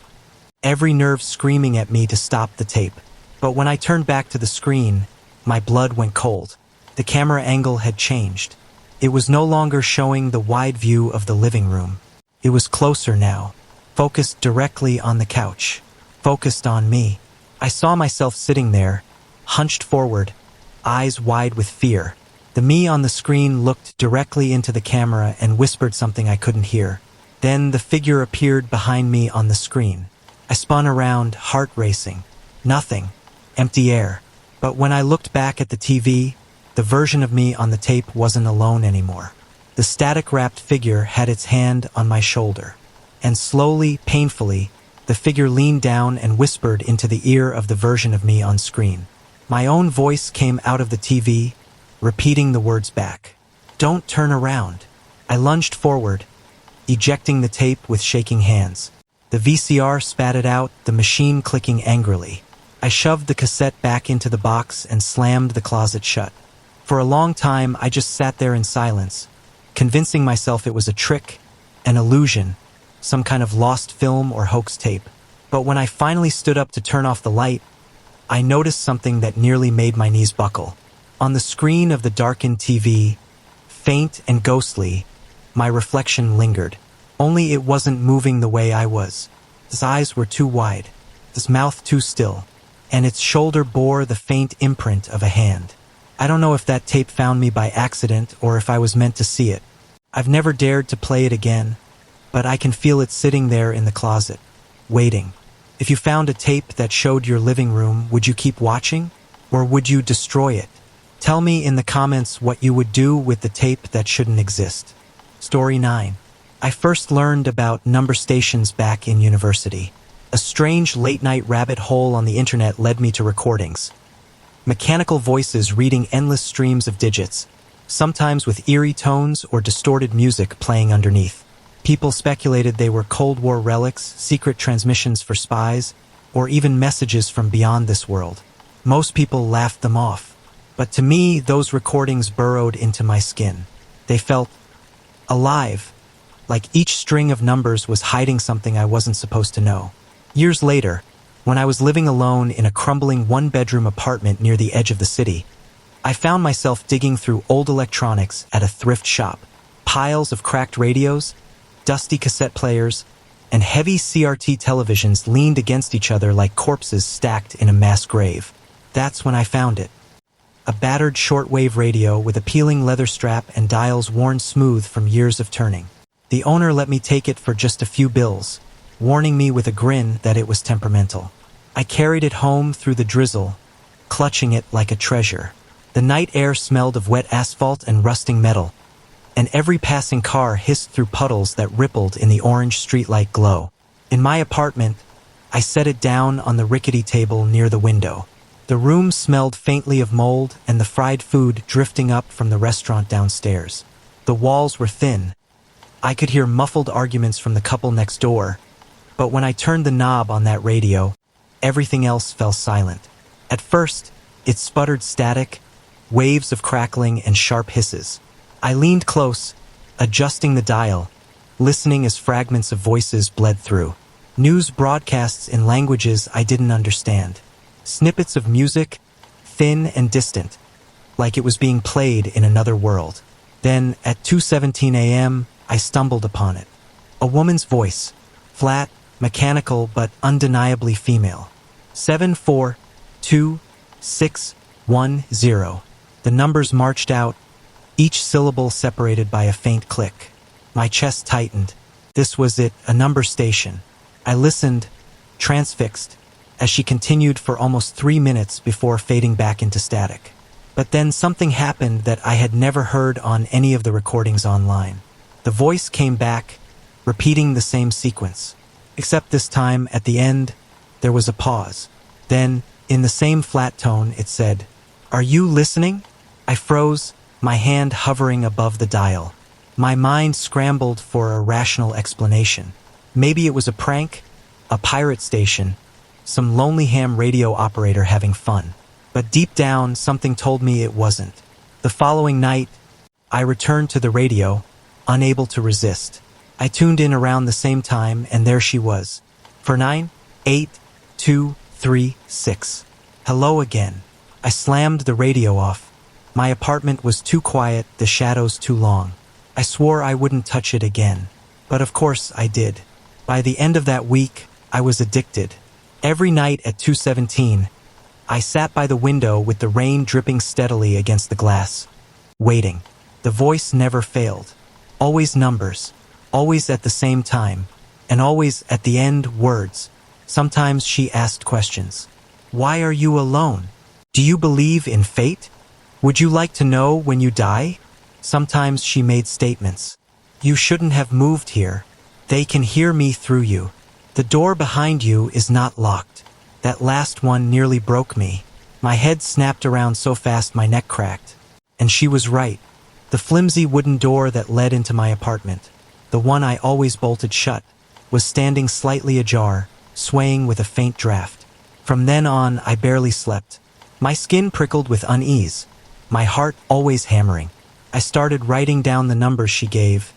every nerve screaming at me to stop the tape. But when I turned back to the screen, my blood went cold. The camera angle had changed. It was no longer showing the wide view of the living room. It was closer now, focused directly on the couch, focused on me. I saw myself sitting there, hunched forward, eyes wide with fear. The me on the screen looked directly into the camera and whispered something I couldn't hear. Then the figure appeared behind me on the screen. I spun around, heart racing. Nothing. Empty air. But when I looked back at the TV, the version of me on the tape wasn't alone anymore. The static-wrapped figure had its hand on my shoulder. And slowly, painfully, the figure leaned down and whispered into the ear of the version of me on screen. My own voice came out of the TV, repeating the words back. "Don't turn around." I lunged forward, ejecting the tape with shaking hands. The VCR spat out, the machine clicking angrily. I shoved the cassette back into the box and slammed the closet shut. For a long time, I just sat there in silence, convincing myself it was a trick, an illusion, some kind of lost film or hoax tape. But when I finally stood up to turn off the light, I noticed something that nearly made my knees buckle. On the screen of the darkened TV, faint and ghostly, my reflection lingered. Only it wasn't moving the way I was. His eyes were too wide, his mouth too still, and its shoulder bore the faint imprint of a hand. I don't know if that tape found me by accident or if I was meant to see it. I've never dared to play it again, but I can feel it sitting there in the closet, waiting. If you found a tape that showed your living room, would you keep watching? Or would you destroy it? Tell me in the comments what you would do with the tape that shouldn't exist. Story 9. I first learned about number stations back in university. A strange late-night rabbit hole on the internet led me to recordings. Mechanical voices reading endless streams of digits, sometimes with eerie tones or distorted music playing underneath. People speculated they were Cold War relics, secret transmissions for spies, or even messages from beyond this world. Most people laughed them off. But to me, those recordings burrowed into my skin. They felt alive, like each string of numbers was hiding something I wasn't supposed to know. Years later, when I was living alone in a crumbling one-bedroom apartment near the edge of the city, I found myself digging through old electronics at a thrift shop. Piles of cracked radios, dusty cassette players, and heavy CRT televisions leaned against each other like corpses stacked in a mass grave. That's when I found it. A battered shortwave radio with a peeling leather strap and dials worn smooth from years of turning. The owner let me take it for just a few bills, warning me with a grin that it was temperamental. I carried it home through the drizzle, clutching it like a treasure. The night air smelled of wet asphalt and rusting metal, and every passing car hissed through puddles that rippled in the orange streetlight glow. In my apartment, I set it down on the rickety table near the window. The room smelled faintly of mold and the fried food drifting up from the restaurant downstairs. The walls were thin. I could hear muffled arguments from the couple next door, but when I turned the knob on that radio, everything else fell silent. At first, it sputtered static, waves of crackling and sharp hisses. I leaned close, adjusting the dial, listening as fragments of voices bled through. News broadcasts in languages I didn't understand. Snippets of music, thin and distant, like it was being played in another world. Then, at 2:17 a.m., I stumbled upon it. A woman's voice, flat, mechanical, but undeniably female. 742610. The numbers marched out, each syllable separated by a faint click. My chest tightened. This was it, a number station. I listened, transfixed, as she continued for almost 3 minutes before fading back into static. But then something happened that I had never heard on any of the recordings online. The voice came back, repeating the same sequence. Except this time, at the end, there was a pause. Then, in the same flat tone, it said, "Are you listening?" I froze, my hand hovering above the dial. My mind scrambled for a rational explanation. Maybe it was a prank, a pirate station, some lonely ham radio operator having fun. But deep down, something told me it wasn't. The following night, I returned to the radio, unable to resist. I tuned in around the same time, and there she was. For 9, 8, 2, 3, 6. Hello again. I slammed the radio off. My apartment was too quiet, the shadows too long. I swore I wouldn't touch it again. But of course I did. By the end of that week, I was addicted. Every night at 2:17, I sat by the window with the rain dripping steadily against the glass, waiting. The voice never failed. Always numbers, always at the same time, and always at the end words. Sometimes she asked questions. Why are you alone? Do you believe in fate? Would you like to know when you die? Sometimes she made statements. You shouldn't have moved here. They can hear me through you. The door behind you is not locked. That last one nearly broke me. My head snapped around so fast my neck cracked. And she was right. The flimsy wooden door that led into my apartment, the one I always bolted shut, was standing slightly ajar, swaying with a faint draft. From then on, I barely slept. My skin prickled with unease, my heart always hammering. I started writing down the numbers she gave,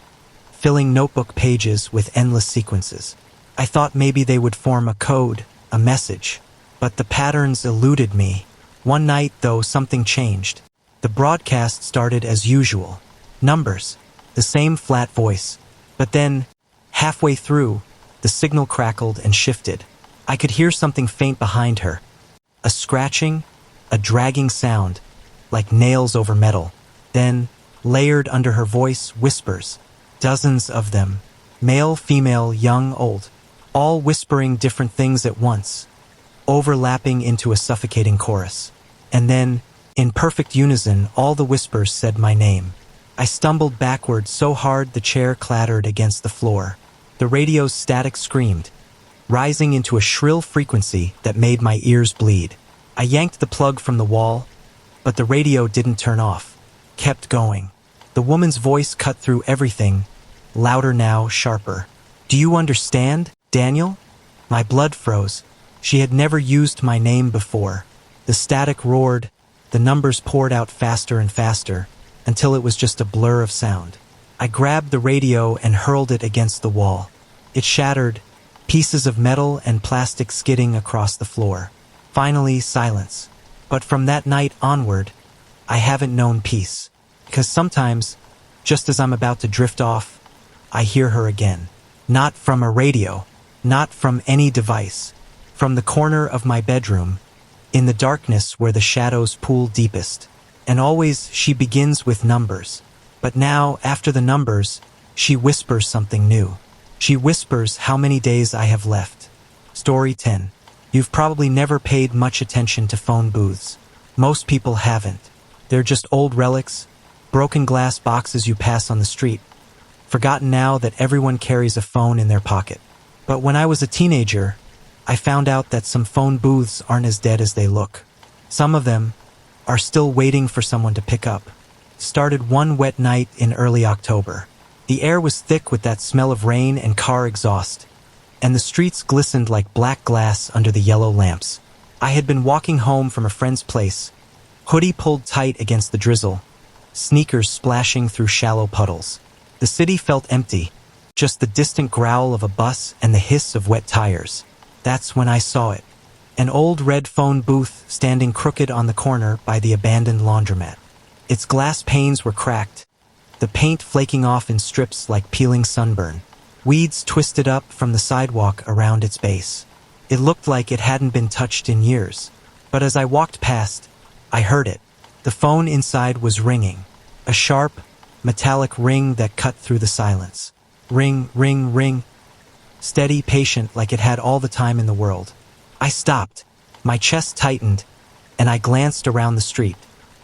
filling notebook pages with endless sequences. I thought maybe they would form a code, a message. But the patterns eluded me. One night, though, something changed. The broadcast started as usual. Numbers, the same flat voice. But then, halfway through, the signal crackled and shifted. I could hear something faint behind her. A scratching, a dragging sound, like nails over metal. Then, layered under her voice, whispers. Dozens of them. Male, female, young, old. All whispering different things at once, overlapping into a suffocating chorus. And then, in perfect unison, all the whispers said my name. I stumbled backward so hard the chair clattered against the floor. The radio's static screamed, rising into a shrill frequency that made my ears bleed. I yanked the plug from the wall, but the radio didn't turn off, kept going. The woman's voice cut through everything, louder now, sharper. Do you understand, Daniel? My blood froze. She had never used my name before. The static roared, the numbers poured out faster and faster, until it was just a blur of sound. I grabbed the radio and hurled it against the wall. It shattered, pieces of metal and plastic skidding across the floor. Finally, silence. But from that night onward, I haven't known peace. Because sometimes, just as I'm about to drift off, I hear her again. Not from a radio, not from any device. From the corner of my bedroom, in the darkness where the shadows pool deepest. And always she begins with numbers. But now, after the numbers, she whispers something new. She whispers how many days I have left. Story 10. You've probably never paid much attention to phone booths. Most people haven't. They're just old relics, broken glass boxes you pass on the street, forgotten now that everyone carries a phone in their pocket. But when I was a teenager, I found out that some phone booths aren't as dead as they look. Some of them are still waiting for someone to pick up. Started one wet night in early October. The air was thick with that smell of rain and car exhaust, and the streets glistened like black glass under the yellow lamps. I had been walking home from a friend's place, hoodie pulled tight against the drizzle, sneakers splashing through shallow puddles. The city felt empty, just the distant growl of a bus and the hiss of wet tires. That's when I saw it. An old red phone booth standing crooked on the corner by the abandoned laundromat. Its glass panes were cracked, the paint flaking off in strips like peeling sunburn. Weeds twisted up from the sidewalk around its base. It looked like it hadn't been touched in years. But as I walked past, I heard it. The phone inside was ringing. A sharp, metallic ring that cut through the silence. Ring, ring, ring. Steady, patient, like it had all the time in the world. I stopped. My chest tightened, and I glanced around the street.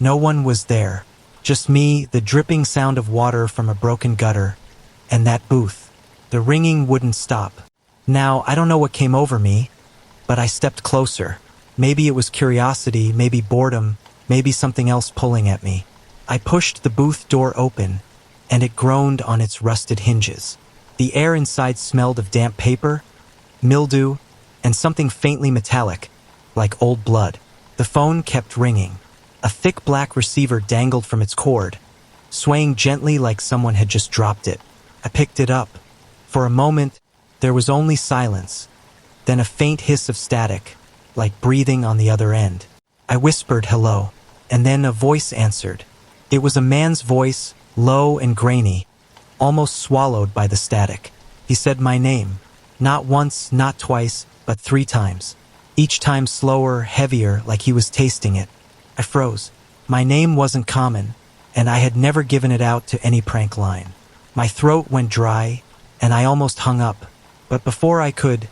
No one was there. Just me, the dripping sound of water from a broken gutter, and that booth. The ringing wouldn't stop. Now, I don't know what came over me, but I stepped closer. Maybe it was curiosity, maybe boredom, maybe something else pulling at me. I pushed the booth door open, and it groaned on its rusted hinges. The air inside smelled of damp paper, mildew, and something faintly metallic, like old blood. The phone kept ringing. A thick black receiver dangled from its cord, swaying gently like someone had just dropped it. I picked it up. For a moment, there was only silence, then a faint hiss of static, like breathing on the other end. I whispered hello, and then a voice answered. It was a man's voice, low and grainy, almost swallowed by the static. He said my name, not once, not twice, but 3 times. Each time slower, heavier, like he was tasting it. I froze. My name wasn't common, and I had never given it out to any prank line. My throat went dry, and I almost hung up. But before I could,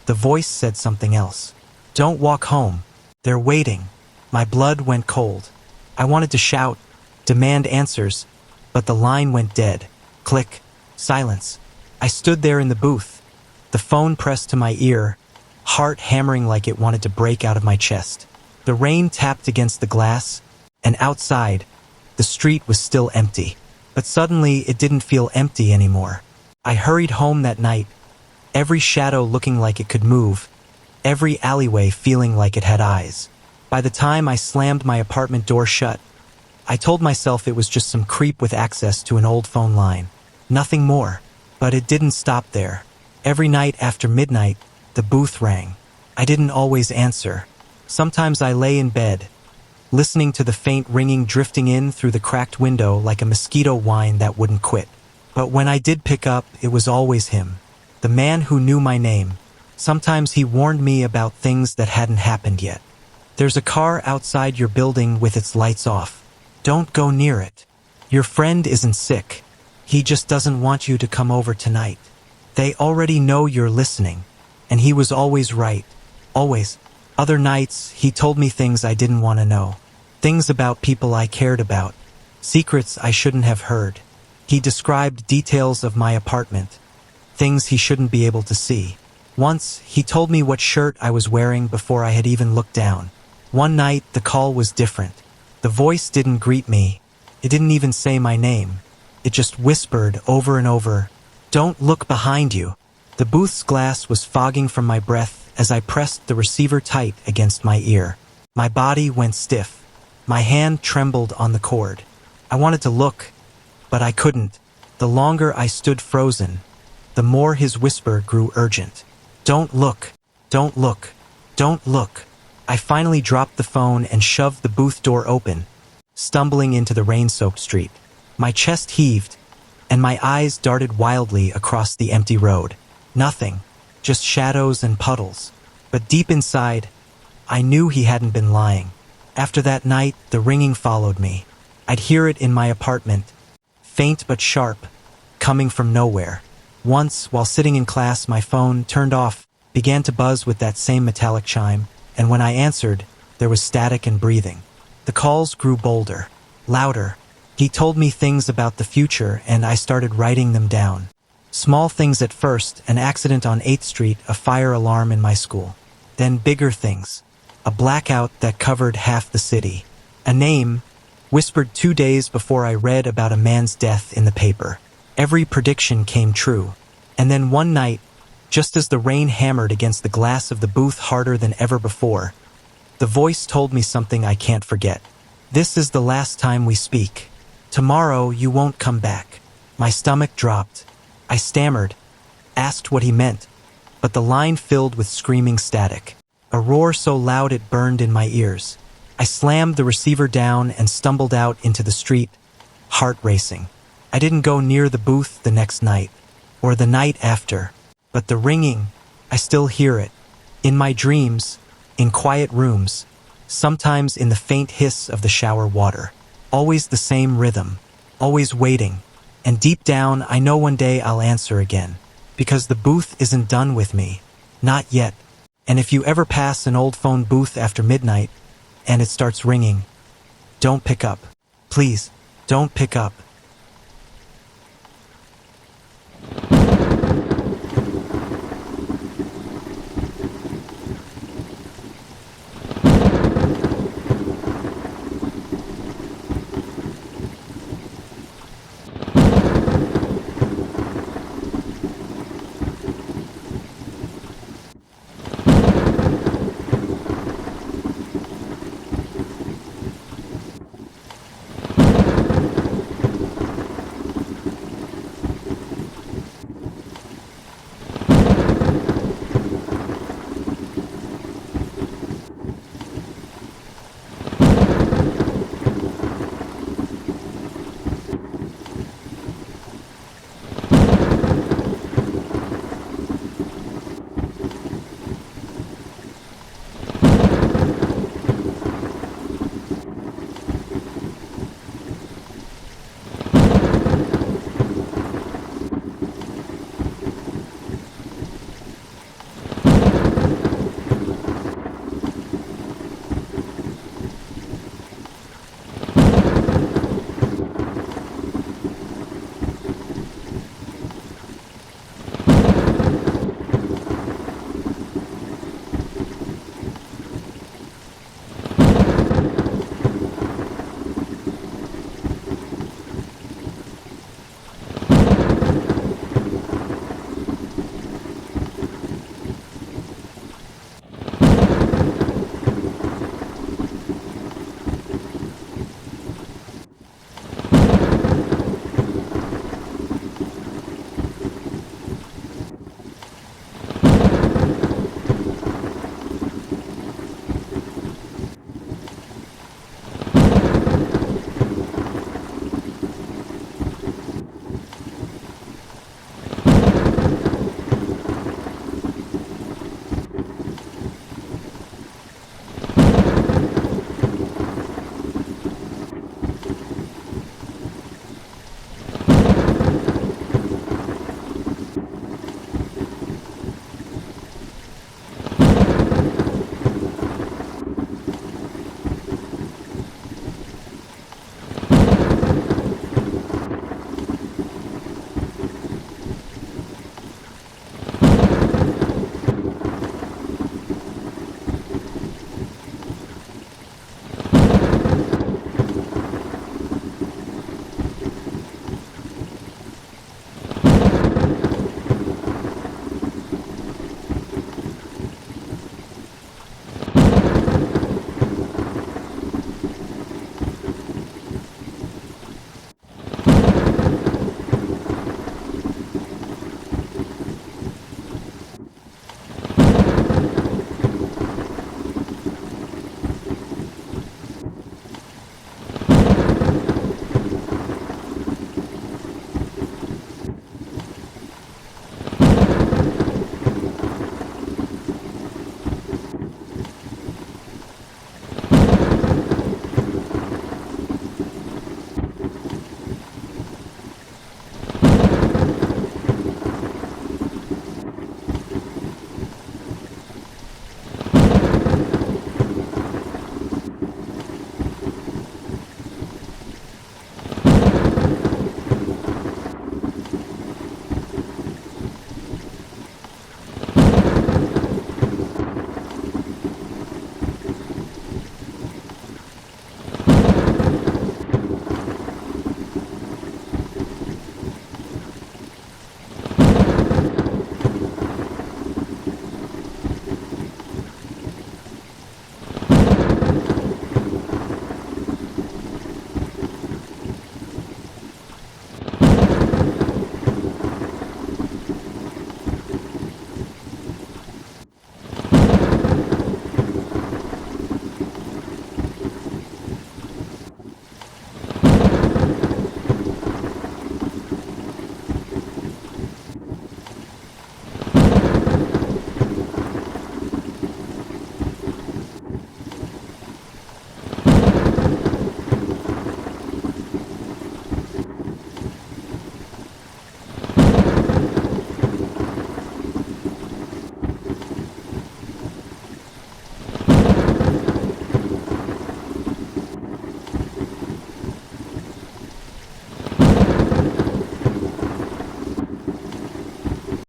the voice said something else. Don't walk home. They're waiting. My blood went cold. I wanted to shout, demand answers, but the line went dead. Click. Silence. I stood there in the booth, the phone pressed to my ear, heart hammering like it wanted to break out of my chest. The rain tapped against the glass, and outside, the street was still empty. But suddenly, it didn't feel empty anymore. I hurried home that night, every shadow looking like it could move, every alleyway feeling like it had eyes. By the time I slammed my apartment door shut, I told myself it was just some creep with access to an old phone line. Nothing more. But it didn't stop there. Every night after midnight, the booth rang. I didn't always answer. Sometimes I lay in bed, listening to the faint ringing drifting in through the cracked window like a mosquito whine that wouldn't quit. But when I did pick up, it was always him, the man who knew my name. Sometimes he warned me about things that hadn't happened yet. There's a car outside your building with its lights off. Don't go near it. Your friend isn't sick. He just doesn't want you to come over tonight. They already know you're listening. And he was always right. Always. Other nights, he told me things I didn't want to know. Things about people I cared about. Secrets I shouldn't have heard. He described details of my apartment. Things he shouldn't be able to see. Once, he told me what shirt I was wearing before I had even looked down. One night, the call was different. The voice didn't greet me. It didn't even say my name. It just whispered over and over, "Don't look behind you." The booth's glass was fogging from my breath as I pressed the receiver tight against my ear. My body went stiff. My hand trembled on the cord. I wanted to look, but I couldn't. The longer I stood frozen, the more his whisper grew urgent. "Don't look. Don't look. Don't look." I finally dropped the phone and shoved the booth door open, stumbling into the rain-soaked street. My chest heaved, and my eyes darted wildly across the empty road. Nothing, just shadows and puddles. But deep inside, I knew he hadn't been lying. After that night, the ringing followed me. I'd hear it in my apartment, faint but sharp, coming from nowhere. Once, while sitting in class, my phone, turned off, began to buzz with that same metallic chime, and when I answered, there was static and breathing. The calls grew bolder, louder. He told me things about the future, and I started writing them down. Small things at first, an accident on 8th Street, a fire alarm in my school. Then bigger things, a blackout that covered half the city. A name, whispered 2 days before I read about a man's death in the paper. Every prediction came true. And then one night, just as the rain hammered against the glass of the booth harder than ever before, the voice told me something I can't forget. "This is the last time we speak. Tomorrow you won't come back." My stomach dropped. I stammered, asked what he meant, but the line filled with screaming static. A roar so loud it burned in my ears. I slammed the receiver down and stumbled out into the street, heart racing. I didn't go near the booth the next night, or the night after, but the ringing, I still hear it. In my dreams, in quiet rooms, sometimes in the faint hiss of the shower water. Always the same rhythm, always waiting. And deep down, I know one day I'll answer again, because the booth isn't done with me. Not yet. And if you ever pass an old phone booth after midnight, and it starts ringing, Don't pick up. Please, don't pick up.